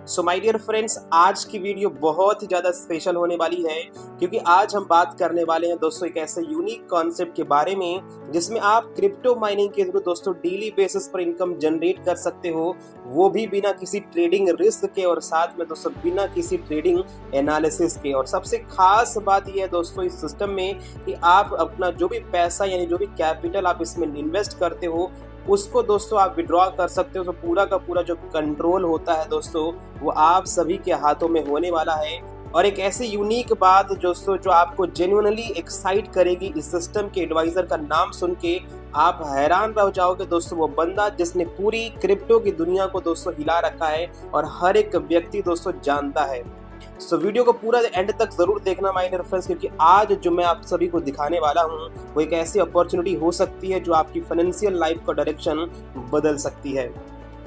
So my dear friends, आज की video बहुत ही ज़्यादा स्पेशल होने वाली है क्योंकि आज हम बात करने वाले हैं दोस्तों एक ऐसे यूनिक कॉन्सेप्ट के बारे में जिसमें आप क्रिप्टो माइनिंग के थ्रू दोस्तों डेली बेसिस पर इनकम जनरेट कर सकते हो, वो भी बिना किसी ट्रेडिंग रिस्क के और साथ में दोस्तों बिना किसी ट्रेडिंग एनालिसिस के। और सबसे खास बात यह है दोस्तों इस सिस्टम में कि आप अपना जो भी पैसा यानी जो भी कैपिटल आप इसमें इन्वेस्ट करते हो उसको दोस्तों आप विड्रॉ कर सकते हो। तो पूरा का पूरा जो कंट्रोल होता है दोस्तों वो आप सभी के हाथों में होने वाला है। और एक ऐसी यूनिक बात दोस्तों जो आपको जेन्युइनली एक्साइट करेगी, इस सिस्टम के एडवाइजर का नाम सुन के आप हैरान रह जाओगे दोस्तों। वो बंदा जिसने पूरी क्रिप्टो की दुनिया को दोस्तों हिला रखा है और हर एक व्यक्ति दोस्तों जानता है। सो वीडियो को पूरा एंड तक जरूर देखना माय डियर फ्रेंड्स, क्योंकि आज जो मैं आप सभी को दिखाने वाला हूँ वो एक ऐसी अपॉर्चुनिटी हो सकती है जो आपकी फाइनेंशियल लाइफ का डायरेक्शन बदल सकती है।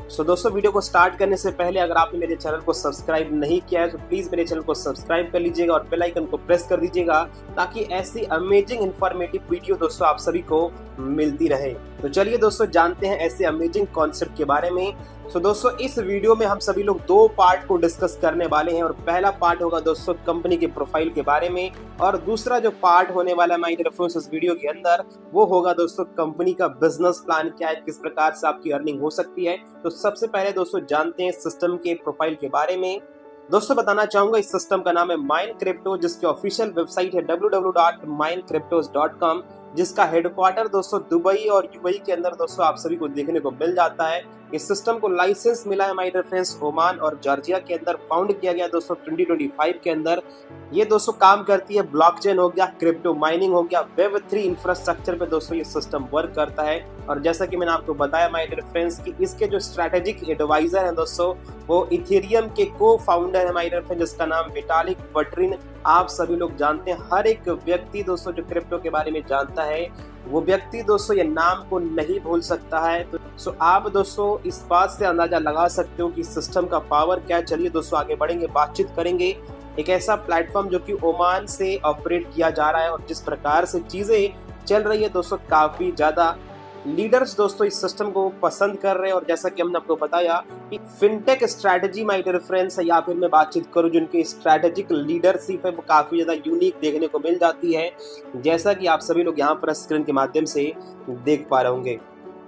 सो दोस्तों वीडियो को स्टार्ट करने से पहले अगर आपने मेरे चैनल को सब्सक्राइब नहीं किया है तो प्लीज़ मेरे चैनल को सब्सक्राइब कर लीजिएगा और बेल आइकन को प्रेस कर दीजिएगा ताकि ऐसी अमेजिंग इन्फॉर्मेटिव वीडियो दोस्तों आप सभी को मिलती रहे। तो चलिए दोस्तों जानते हैं ऐसे अमेजिंग कॉन्सेप्ट के बारे में। तो दोस्तों इस वीडियो में हम सभी लोग दो पार्ट को डिस्कस करने वाले हैं और पहला पार्ट होगा दोस्तों कंपनी के प्रोफाइल के बारे में और दूसरा जो पार्ट होने वाला है माय डियर फ्रेंड्स इस वीडियो के अंदर वो होगा दोस्तों कंपनी का बिजनेस प्लान क्या है, किस प्रकार से आपकी अर्निंग हो सकती है। तो सबसे पहले दोस्तों जानते हैं सिस्टम के प्रोफाइल के बारे में। दोस्तों बताना चाहूंगा इस सिस्टम का नाम है माइन क्रिप्टो, जिसकी ऑफिशियल वेबसाइट है www.minecryptos.com, जिसका हेडक्वार्टर दोस्तों दुबई और यूएई के अंदर दोस्तों आप सभी को देखने को मिल जाता है। इस सिस्टम को लाइसेंस मिला है माय डियर फ्रेंड्स ओमान और जॉर्जिया के अंदर, फाउंड किया गया दोस्तों 2025 के अंदर। ये दोस्तों काम करती है ब्लॉकचेन हो गया, क्रिप्टो माइनिंग हो गया, वेब3 इंफ्रास्ट्रक्चर पे दोस्तों ये सिस्टम वर्क करता है। और जैसा कि मैंने आपको बताया माय डियर फ्रेंड्स कि इसके जो स्ट्रैटेजिक एडवाइजर हैं दोस्तों वो इथेरियम के को फाउंडर है माय डियर फ्रेंड्स, जिसका नाम विटालिक बुटेरिन। आप सभी लोग जानते हैं, हर एक व्यक्ति दोस्तों जो क्रिप्टो के बारे में जानता है वो व्यक्ति दोस्तों ये नाम को नहीं भूल सकता है। तो आप दोस्तों इस बात से अंदाजा लगा सकते हो कि सिस्टम का पावर क्या है। चलिए दोस्तों आगे बढ़ेंगे, बातचीत करेंगे एक ऐसा प्लेटफॉर्म जो कि ओमान से ऑपरेट किया जा रहा है और जिस प्रकार से चीजें चल रही है दोस्तों काफी ज्यादा लीडर्स दोस्तों इस सिस्टम को पसंद कर रहे हैं। और जैसा कि हमने आपको बताया कि fintech strategy my dear friends या फिर मैं बातचीत करूं जिनकी स्ट्रैटेजिक लीडरशिप है वो काफी ज्यादा यूनिक देखने को मिल जाती है, जैसा कि आप सभी लोग यहाँ पर स्क्रीन के माध्यम से देख पा रहे होंगे।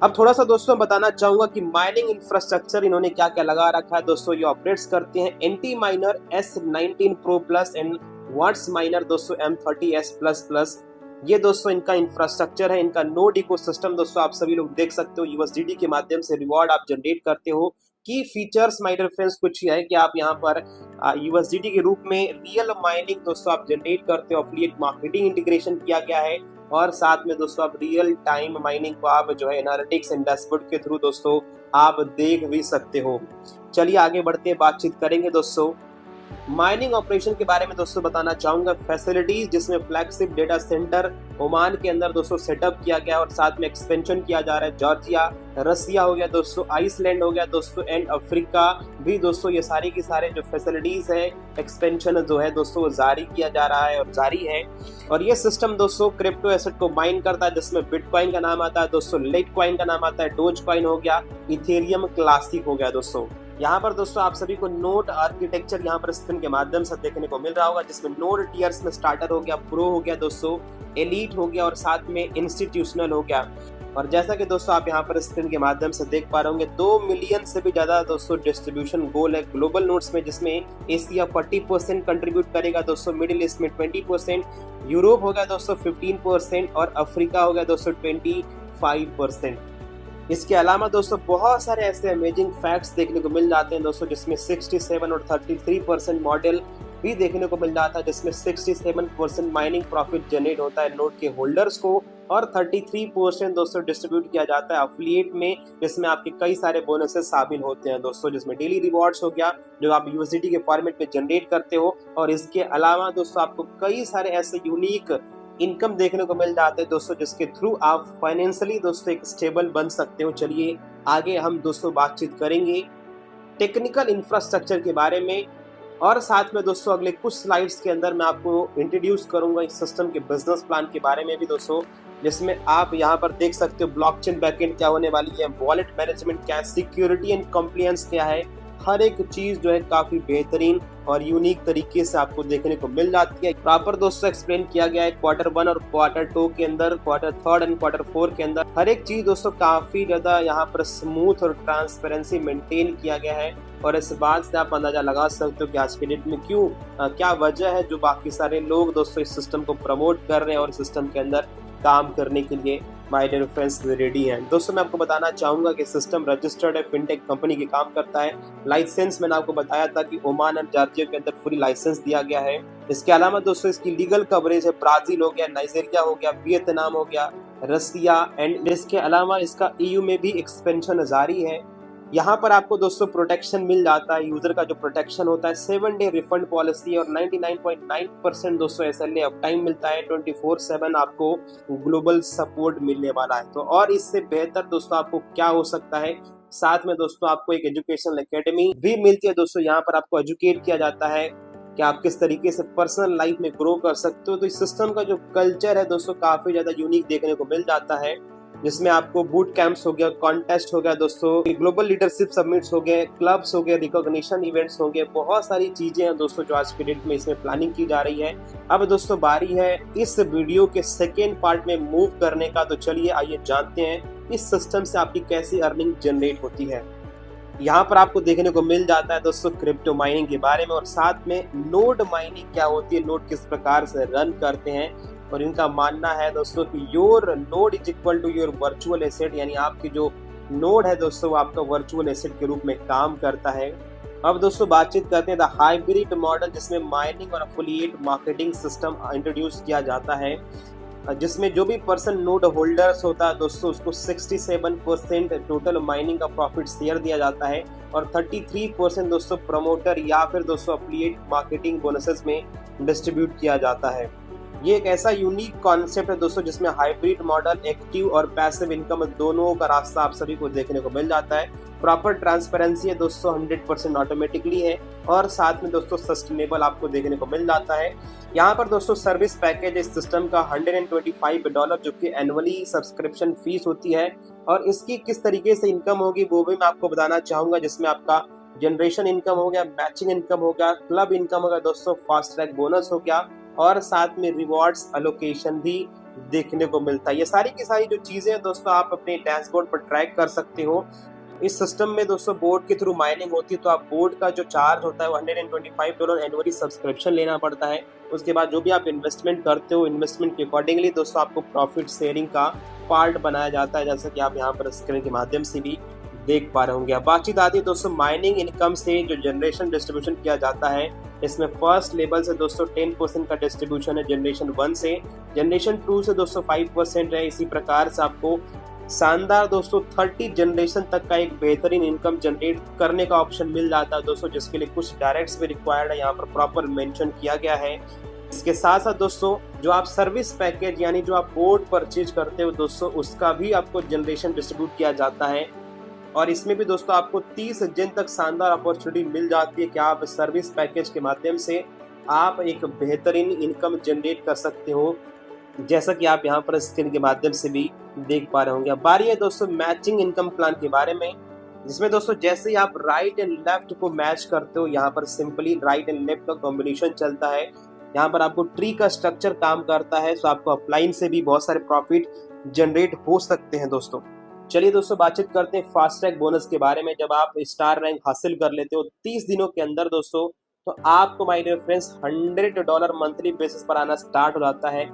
अब थोड़ा सा दोस्तों बताना चाहूंगा कि माइनिंग इंफ्रास्ट्रक्चर इन्होंने क्या क्या लगा रखा है दोस्तों। ये ऑपरेट्स करते हैं Antminer S19 Pro Plus and WhatsMiner दोस्तों M30S++। ये दोस्तों इनका इंफ्रास्ट्रक्चर है, इनका नोड इकोसिस्टम दोस्तों आप सभी लोग देख सकते हो। USDT के माध्यम से रिवॉर्ड आप जनरेट करते हो। की फीचर्स माय डियर फ्रेंड्स कुछ है कि आप यहाँ पर USDT के रूप में रियल माइनिंग दोस्तों आप जनरेट करते हो, एफिलिएट मार्केटिंग इंटीग्रेशन किया गया है और साथ में दोस्तों आप रियल टाइम माइनिंग को आप जो है एनालिटिक्स एंड डैशबोर्ड के थ्रू दोस्तों आप देख भी सकते हो। चलिए आगे बढ़ते हैं, बातचीत करेंगे दोस्तों माइनिंग ऑपरेशन के बारे में। दोस्तों बताना चाहूंगा फैसिलिटीज जिसमें फ्लैगशिप डेटा सेंटर ओमान के अंदर दोस्तों सेटअप किया गया और साथ में एक्सपेंशन किया जा रहा है। जॉर्जिया, रसिया हो गया दोस्तों, आइसलैंड हो गया दोस्तों एंड अफ्रीका भी दोस्तों ये सारे की सारे जो फैसिलिटीज है एक्सपेंशन जो है दोस्तों वो जारी किया जा रहा है और जारी है। और ये सिस्टम दोस्तों क्रिप्टो एसेट को माइन करता है जिसमें बिटकॉइन का नाम आता है दोस्तों, लिटकॉइन का नाम आता है, डोजकॉइन हो गया, इथेरियम क्लासिक हो गया दोस्तों। यहाँ पर दोस्तों आप सभी को नोड आर्किटेक्चर यहाँ पर स्क्रीन के माध्यम से देखने को मिल रहा होगा, जिसमें नोड टीयर्स में स्टार्टर हो गया, प्रो हो गया दोस्तों, एलीट हो गया और साथ में इंस्टीट्यूशनल हो गया। और जैसा कि दोस्तों आप यहाँ पर स्क्रीन के माध्यम से देख पा रहे होंगे 2 मिलियन से भी ज्यादा दोस्तों डिस्ट्रीब्यूशन गोल है ग्लोबल नोड्स में, जिसमें एशिया 40% कंट्रीब्यूट करेगा दोस्तों, मिडिल ईस्ट में 20%, यूरोप हो गया दोस्तों 15% और अफ्रीका हो गया दोस्तों 25%। इसके अलावा दोस्तों बहुत सारे ऐसे अमेजिंग फैक्ट्स देखने को मिल जाते हैं दोस्तों, जिसमें 67 और 33% मॉडल भी देखने को मिल जाता है, जिसमें 67% माइनिंग प्रॉफिट जनरेट होता है नोड के होल्डर्स को और 33% दोस्तों डिस्ट्रीब्यूट किया जाता है अफिलिएट में, जिसमें आपके कई सारे बोनसेस शामिल होते हैं दोस्तों, जिसमें डेली रिवॉर्ड्स हो गया जो आप USDT के फॉर्मेट में जनरेट करते हो। और इसके अलावा दोस्तों आपको कई सारे ऐसे यूनिक इनकम देखने को मिल जाते हैं दोस्तों, जिसके थ्रू आप फाइनेंशियली दोस्तों एक स्टेबल बन सकते हो। चलिए आगे हम दोस्तों बातचीत करेंगे टेक्निकल इंफ्रास्ट्रक्चर के बारे में और साथ में दोस्तों अगले कुछ स्लाइड्स के अंदर मैं आपको इंट्रोड्यूस करूंगा इस सिस्टम के बिजनेस प्लान के बारे में भी दोस्तों, जिसमें आप यहाँ पर देख सकते हो ब्लॉकचेन बैकएंड क्या होने वाली है, वॉलेट मैनेजमेंट क्या है, सिक्योरिटी एंड कंप्लायंस क्या है, हर एक चीज जो है काफी बेहतरीन और यूनिक तरीके से आपको देखने को मिल जाती है। प्रॉपर दोस्तों एक्सप्लेन किया गया है Q1 और Q2 के अंदर, Q3 एंड Q4 के अंदर। हर एक चीज दोस्तों काफी ज्यादा यहाँ पर स्मूथ और ट्रांसपेरेंसी मेंटेन किया गया है और इस बात से आप अंदाजा लगा सकते हो कि आज के डेट में क्या वजह है जो बाकी सारे लोग दोस्तों इस सिस्टम को प्रमोट कर रहे हैं और सिस्टम के अंदर काम करने के लिए माय डियर फ्रेंड्स रेडी हैं। दोस्तों मैं आपको बताना चाहूंगा कि सिस्टम रजिस्टर्ड है, फिनटेक कंपनी की काम करता है। लाइसेंस मैंने आपको बताया था कि ओमान और जॉर्जिया के अंदर पूरी लाइसेंस दिया गया है। इसके अलावा दोस्तों इसकी लीगल कवरेज है ब्राजील हो गया, नाइजीरिया हो गया, वियतनाम हो गया, रसिया एंड इसके अलावा इसका EU में भी एक्सपेंशन जारी है। यहाँ पर आपको दोस्तों प्रोटेक्शन मिल जाता है, यूजर का जो प्रोटेक्शन होता है 7 डे रिफंड पॉलिसी और 99.9% दोस्तों SLA अप टाइम मिलता है। 24/7 आपको ग्लोबल सपोर्ट मिलने वाला है। तो और इससे बेहतर दोस्तों आपको क्या हो सकता है। साथ में दोस्तों आपको एक एजुकेशनल एकेडमी भी मिलती है दोस्तों, यहाँ पर आपको एजुकेट किया जाता है कि आप किस तरीके से पर्सनल लाइफ में ग्रो कर सकते हो। तो इस सिस्टम का जो कल्चर है दोस्तों काफी ज्यादा यूनिक देखने को मिल जाता है, जिसमें आपको बूट कैंप्स हो गया, कॉन्टेस्ट हो गया दोस्तों, ग्लोबल लीडरशिप समिट्स हो गए, क्लब्स हो गए, रिकॉग्निशन इवेंट्स हो गए, बहुत सारी चीजें हैं दोस्तों जो आज के डेट में इसमें प्लानिंग की जा रही है। अब दोस्तों बारी है इस वीडियो के सेकेंड पार्ट में मूव करने का। तो चलिए आइए जानते हैं इस सिस्टम से आपकी कैसी अर्निंग जनरेट होती है। यहाँ पर आपको देखने को मिल जाता है दोस्तों क्रिप्टो माइनिंग के बारे में और साथ में नोड माइनिंग क्या होती है, नोड किस प्रकार से रन करते हैं। और इनका मानना है दोस्तों कि your node is equal to your virtual asset, यानी आपकी जो नोड है दोस्तों वो आपका वर्चुअल एसेट के रूप में काम करता है। अब दोस्तों बातचीत करते हैं द हाइब्रिड मॉडल, जिसमें माइनिंग और एफिलिएट मार्केटिंग सिस्टम इंट्रोड्यूस किया जाता है, जिसमें जो भी पर्सन नोड होल्डर्स होता है दोस्तों उसको 67% टोटल माइनिंग का प्रॉफिट शेयर दिया जाता है और 33% दोस्तों प्रमोटर या फिर दोस्तों एफिलिएट मार्केटिंग बोनसेस में डिस्ट्रीब्यूट किया जाता है। ये एक ऐसा यूनिक कॉन्सेप्ट है दोस्तों जिसमें हाइब्रिड मॉडल एक्टिव और पैसिव इनकम दोनों का रास्ता आप सभी को देखने को मिल जाता है। प्रॉपर ट्रांसपेरेंसी है दोस्तों, 100% ऑटोमेटिकली है और साथ में दोस्तों सस्टेनेबल आपको देखने को मिल जाता है। यहाँ पर दोस्तों सर्विस पैकेज इस सिस्टम का $125 जो कि एनुअली सब्सक्रिप्शन फीस होती है और इसकी किस तरीके से इनकम होगी वो भी मैं आपको बताना चाहूंगा, जिसमें आपका जनरेशन इनकम हो गया, मैचिंग इनकम हो गया, क्लब इनकम हो गया दोस्तों, फास्ट ट्रैक बोनस हो गया और साथ में रिवॉर्ड्स एलोकेशन भी देखने को मिलता है। ये सारी की सारी जो चीजें हैं दोस्तों आप अपने डैशबोर्ड पर ट्रैक कर सकते हो। इस सिस्टम में दोस्तों बोर्ड के थ्रू माइनिंग होती है तो आप बोर्ड का जो चार्ज होता है वो $125 एनुअली सब्सक्रिप्शन लेना पड़ता है। उसके बाद जो भी आप इन्वेस्टमेंट करते हो इन्वेस्टमेंट के अकॉर्डिंगली दोस्तों आपको प्रॉफिट शेयरिंग का पार्ट बनाया जाता है, जैसा कि आप यहाँ पर स्क्रीन के माध्यम से भी देख पा रहे होंगे। अब बातचीत आती है दोस्तों माइनिंग इनकम से जो जनरेशन डिस्ट्रीब्यूशन किया जाता है, इसमें फर्स्ट लेवल से दोस्तों 10% का डिस्ट्रीब्यूशन है जनरेशन 1 से, जनरेशन 2 से दोस्तों 5% है। इसी प्रकार से आपको शानदार दोस्तों 30 जनरेशन तक का एक बेहतरीन इनकम जनरेट करने का ऑप्शन मिल जाता है दोस्तों, जिसके लिए कुछ डायरेक्ट्स भी रिक्वायर्ड है, यहाँ पर प्रॉपर मेंशन किया गया है। इसके साथ साथ दोस्तों जो आप सर्विस पैकेज यानी जो आप बोर्ड परचेज करते हो दोस्तों उसका भी आपको जनरेशन डिस्ट्रीब्यूट किया जाता है और इसमें भी दोस्तों आपको 30 दिन तक शानदार अपॉर्चुनिटी मिल जाती है कि आप सर्विस पैकेज के माध्यम से आप एक बेहतरीन इनकम जनरेट कर सकते हो, जैसा कि आप यहाँ पर स्क्रीन के माध्यम से भी देख पा रहे होंगे। अब बारी है दोस्तों मैचिंग इनकम प्लान के बारे में, जिसमें दोस्तों जैसे ही आप राइट एंड लेफ्ट को मैच करते हो, यहाँ पर सिंपली राइट एंड लेफ्ट का कॉम्बिनेशन चलता है। यहाँ पर आपको ट्री का स्ट्रक्चर काम करता है, तो आपको अपलाइन से भी बहुत सारे प्रॉफिट जनरेट हो सकते हैं दोस्तों। चलिए दोस्तों बातचीत करते हैं फास्ट ट्रैक बोनस के बारे में। जब आप स्टार रैंक हासिल कर लेते हो 30 दिनों के अंदर दोस्तों, तो आपको my dear friends $100 monthly basis पर आना स्टार्ट हो जाता है।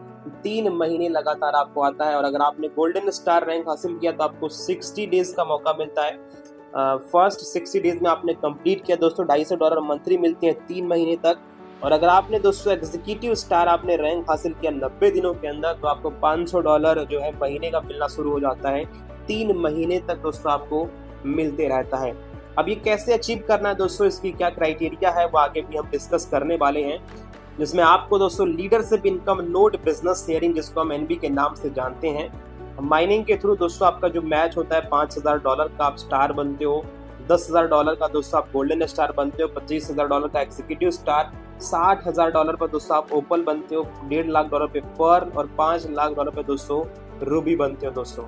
3 महीने लगातार आपको आता है और अगर आपने गोल्डन स्टार रैंक हासिल किया तो आपको 60 डेज का मौका मिलता है। फर्स्ट 60 डेज में आपने कंप्लीट किया दोस्तों $250 मंथली मिलते हैं 3 महीने तक। और अगर आपने दोस्तों एग्जीक्यूटिव स्टार आपने रैंक हासिल किया 90 दिनों के अंदर, तो आपको $500 जो है महीने का मिलना शुरू हो जाता है। 3 महीने तक दोस्तों आपको मिलते रहता है। अब ये कैसे अचीव करना है दोस्तों, इसकी क्या क्राइटेरिया है वो आगे भी हम डिस्कस करने वाले हैं, जिसमें आपको दोस्तों leadership income node business sharing जिसको हम एनबी के नाम से जानते हैं, माइनिंग के थ्रू दोस्तों आपका जो मैच होता है $5000 का आप स्टार बनते हो, $10,000 का दोस्तों आप गोल्डन स्टार बनते हो, $25,000 का एग्जीक्यूटिव स्टार, $60,000 पर दोस्तों आप ओपल बनते हो, $1.5 लाख पे पर्ल और $5 लाख पे दोस्तों रूबी बनते हो दोस्तों।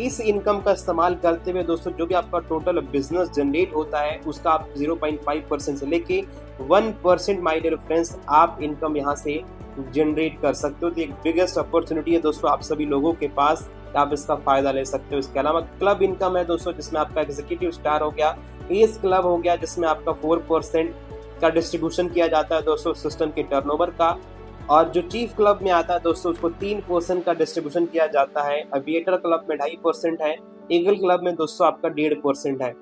इस इनकम का इस्तेमाल करते हुए दोस्तों जो भी आपका टोटल बिजनेस जनरेट होता है उसका आप 0.5% से लेके 1% माय डियर फ्रेंड्स आप इनकम यहाँ से जनरेट कर सकते हो। तो एक बिगेस्ट अपॉर्चुनिटी है दोस्तों आप सभी लोगों के पास, आप इसका फायदा ले सकते हो। इसके अलावा क्लब इनकम है दोस्तों, जिसमें आपका एग्जीक्यूटिव स्टार हो गया, एस क्लब हो गया, जिसमें आपका 4% का डिस्ट्रीब्यूशन किया जाता है दोस्तों सिस्टम के टर्नओवर का, और जो चीफ क्लब में आता है दोस्तों उसको 3% का डिस्ट्रीब्यूशन किया जाता है। अविएटर क्लब में 2.5% है, ईगल क्लब में दोस्तों आपका 1.5% है।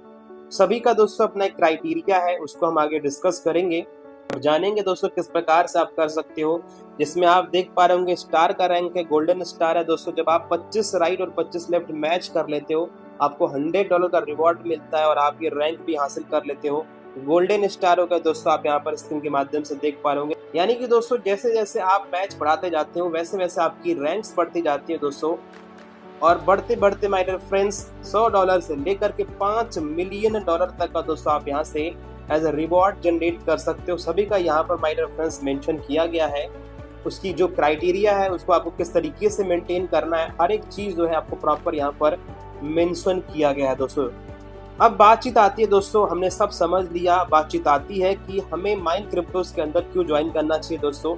सभी का दोस्तों अपना एक क्राइटेरिया है, उसको हम आगे डिस्कस करेंगे और जानेंगे दोस्तों किस प्रकार से आप कर सकते हो। जिसमें आप देख पा रहे होंगे स्टार का रैंक है, गोल्डन स्टार है दोस्तों। जब आप 25 राइट और 25 लेफ्ट मैच कर लेते हो आपको $100 का रिवॉर्ड मिलता है और आप ये रैंक भी हासिल कर लेते हो। गोल्डन स्टार हो गया दोस्तों, आप यहाँ पर स्क्रीन के माध्यम से देख पा रहे होंगे। यानी कि दोस्तों जैसे जैसे आप मैच बढ़ाते जाते हो वैसे वैसे आपकी रैंक्स बढ़ती जाती है दोस्तों, और बढ़ते बढ़ते माय डियर फ्रेंड्स $100 से लेकर के $5 मिलियन तक का दोस्तों आप यहाँ से एज ए रिवॉर्ड जनरेट कर सकते हो। सभी का यहाँ पर माय डियर फ्रेंड्स मेंशन किया गया है, उसकी जो क्राइटेरिया है उसको आपको किस तरीके से मेंटेन करना है, हर एक चीज जो है आपको प्रॉपर यहाँ पर मेंशन किया गया है दोस्तों। अब बातचीत आती है दोस्तों, हमने सब समझ लिया, बातचीत आती है कि हमें माइन क्रिप्टोस के अंदर क्यों ज्वाइन करना चाहिए दोस्तों।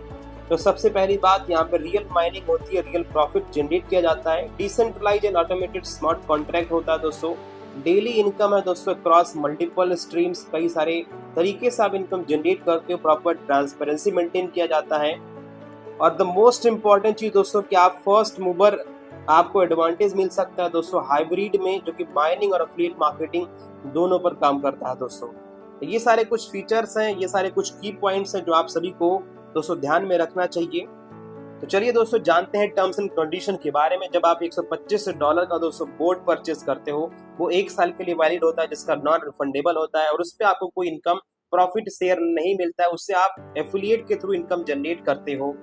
तो सबसे पहली बात यहाँ पे रियल माइनिंग होती है, रियल प्रॉफिट जनरेट किया जाता है, decentralize and automated smart contract होता है दोस्तों, डेली इनकम है दोस्तों क्रॉस मल्टीपल स्ट्रीम्स, कई सारे तरीके से आप इनकम जनरेट करते हो, प्रॉपर ट्रांसपेरेंसी मेंटेन किया जाता है, और द मोस्ट इम्पॉर्टेंट चीज दोस्तों कि आप फर्स्ट मूवर, आपको एडवांटेज मिल सकता है दोस्तों हाइब्रिड में, जो कि माइनिंग और एफिलिएट मार्केटिंग दोनों पर काम करता है दोस्तों। ये सारे कुछ फीचर्स हैं, ये सारे कुछ की पॉइंट्स हैं जो आप सभी को दोस्तों ध्यान में रखना चाहिए। तो चलिए दोस्तों जानते हैं टर्म्स एंड कंडीशन के बारे में। जब आप $125 का दोस्तों बोर्ड परचेस करते हो वो 1 साल के लिए वैलिड होता है, जिसका नॉन रिफंडेबल होता है, और उस पर आपको कोई इनकम प्रॉफिट शेयर नहीं मिलता है, उससे आप एफिलिएट के थ्रू इनकम जनरेट करते हो।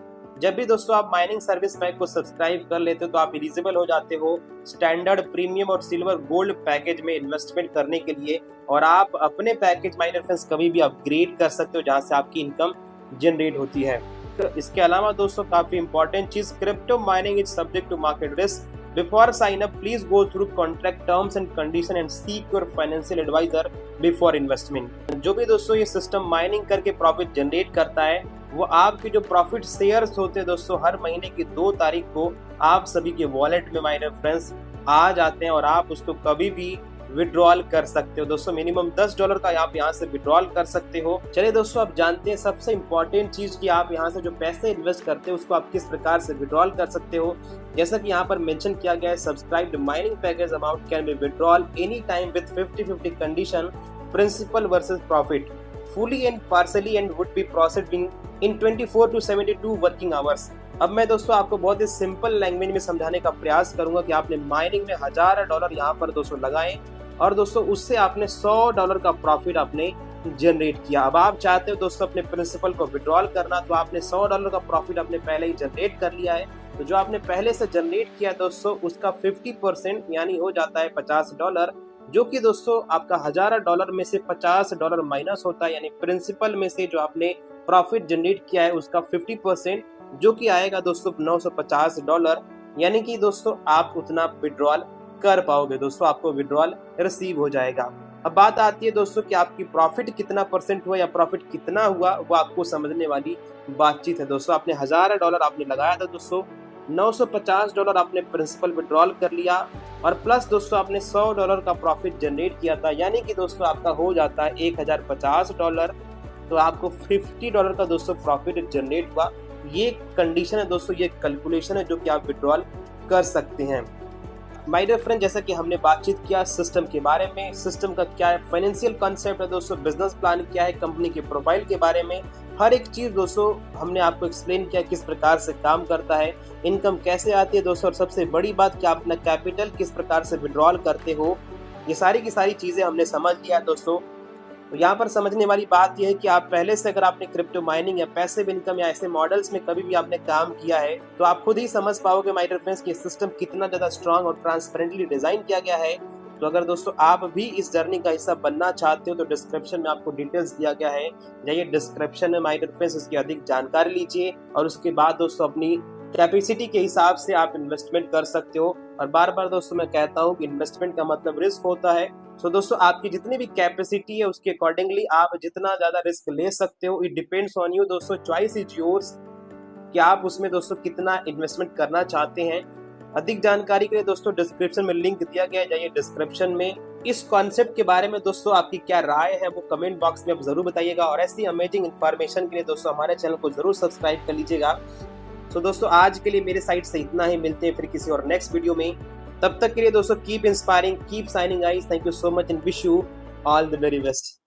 जब भी दोस्तों आप माइनिंग सर्विस पैक को सब्सक्राइब कर लेते हो तो आप एलिजिबल हो जाते हो स्टैंडर्ड, प्रीमियम और सिल्वर गोल्ड पैकेज में इन्वेस्टमेंट करने के लिए, और आप अपने पैकेज माइनर फ्रेंड्स कभी भी अपग्रेड कर सकते हो जहां से आपकी इनकम जनरेट होती है। तो इसके अलावा दोस्तों काफी इंपॉर्टेंट चीज, crypto mining is subject to market risk. Before sign up, please go through contract terms and condition and seek your financial advisor before investment। जो भी दोस्तों ये सिस्टम माइनिंग करके प्रॉफिट जनरेट करता है वो आपके जो प्रॉफिट शेयर्स होते हैं दोस्तों हर महीने की 2 तारीख को आप सभी के वॉलेट में माय डियर फ्रेंड्स आ जाते हैं, और आप उसको कभी भी विड्रॉल कर सकते हो दोस्तों। मिनिमम $10 का आप यहाँ से विड्रॉल कर सकते हो। चलिए दोस्तों आप जानते हैं सबसे इम्पोर्टेंट चीज कि आप यहाँ से जो पैसे इन्वेस्ट करते हो उसको आप किस प्रकार से विड्रॉल कर सकते हो। जैसा कि यहाँ पर मेंशन किया गया है, subscribed mining package amount can be withdrawal any time with 50-50 condition, principal versus profit, fully and partially and would be processed in 24 to 72 working hours. अब मैं दोस्तों आपको बहुत ही सिंपल लैंग्वेज में समझाने का प्रयास करूंगा कि आपने माइनिंग में $1000 यहाँ पर दोस्तों लगाए और दोस्तों उससे आपने $100 का प्रॉफिट आपने जनरेट किया। अब आप चाहते हो दोस्तों अपने प्रिंसिपल को विड्रॉल करना, तो आपने $100 का प्रॉफिट आपने पहले ही जनरेट कर लिया है। तो जो आपने पहले से जनरेट किया दोस्तों उसका 50% यानी हो जाता है $50, जो कि दोस्तों आपका $1000 में से $50 माइनस होता है, यानी प्रिंसिपल में से जो आपने प्रॉफिट जनरेट किया है उसका 50% जो कि आएगा दोस्तों $950, यानी कि दोस्तों आप उतना विड्रॉल कर पाओगे दोस्तों, आपको विड्रॉल रिसीव हो जाएगा। अब बात आती है दोस्तों कि आपकी प्रॉफिट कितना परसेंट हुआ या प्रॉफिट कितना हुआ, वो आपको समझने वाली बातचीत है दोस्तों। आपने $1000 आपने लगाया था दोस्तों, $950 आपने प्रिंसिपल विड्रॉल कर लिया, और प्लस दोस्तों आपने $100 का प्रॉफिट जनरेट किया था, यानी कि दोस्तों आपका हो जाता है $1050। तो आपको $50 का दोस्तों प्रॉफिट जनरेट हुआ। ये कंडीशन है दोस्तों, ये कैलकुलेशन है जो कि आप विड्रॉल कर सकते हैं। माय डियर फ्रेंड, जैसा कि हमने बातचीत किया सिस्टम के बारे में, सिस्टम का क्या है, फाइनेंशियल कॉन्सेप्ट है दोस्तों, बिजनेस प्लान क्या है, कंपनी के प्रोफाइल के बारे में हर एक चीज दोस्तों हमने आपको एक्सप्लेन किया किस प्रकार से काम करता है, इनकम कैसे आती है दोस्तों, और सबसे बड़ी बात कि आप अपना कैपिटल किस प्रकार से विड्रॉल करते हो। ये सारी की सारी चीजें हमने समझ लिया दोस्तों। तो यहाँ पर समझने वाली बात यह है कि आप पहले से अगर आपने क्रिप्टो माइनिंग या पैसिव इनकम या ऐसे मॉडल्स में कभी भी आपने काम किया है तो आप खुद ही समझ पाओगे माय डियर फ्रेंड्स कि सिस्टम कितना ज्यादा स्ट्रांग और ट्रांसपेरेंटली डिजाइन किया गया है। तो अगर दोस्तों आप भी इस जर्नी का हिस्सा बनना चाहते हो तो डिस्क्रिप्शन में आपको डिटेल्स दिया गया है, जाइए डिस्क्रिप्शन में माय डियर फ्रेंड्स इसकी अधिक जानकारी लीजिए, और उसके बाद दोस्तों अपनी कैपेसिटी के हिसाब से आप इन्वेस्टमेंट कर सकते हो। और बार बार दोस्तों मैं कहता हूँ कि इन्वेस्टमेंट का मतलब रिस्क होता है। सो दोस्तों आपकी जितनी भी कैपेसिटी है उसके अकॉर्डिंगली आप जितना ज्यादा रिस्क ले सकते हो। इट डिपेंड्स ऑन यू दोस्तों, चॉइस इज योर्स कि आप उसमें दोस्तों कितना इन्वेस्टमेंट करना चाहते हैं। अधिक जानकारी के लिए दोस्तों डिस्क्रिप्शन में लिंक दिया गया है, जाइए डिस्क्रिप्शन में। इस कॉन्सेप्ट के बारे में दोस्तों आपकी क्या राय है वो कमेंट बॉक्स में आप जरूर बताइएगा। और ऐसी अमेजिंग इन्फॉर्मेशन के लिए दोस्तों हमारे चैनल को जरूर सब्सक्राइब कर लीजिएगा। तो दोस्तों आज के लिए मेरे साइड से इतना ही, मिलते हैं फिर किसी और नेक्स्ट वीडियो में। तब तक के लिए दोस्तों keep inspiring, keep signing eyes. Thank you so much and wish you all the very best.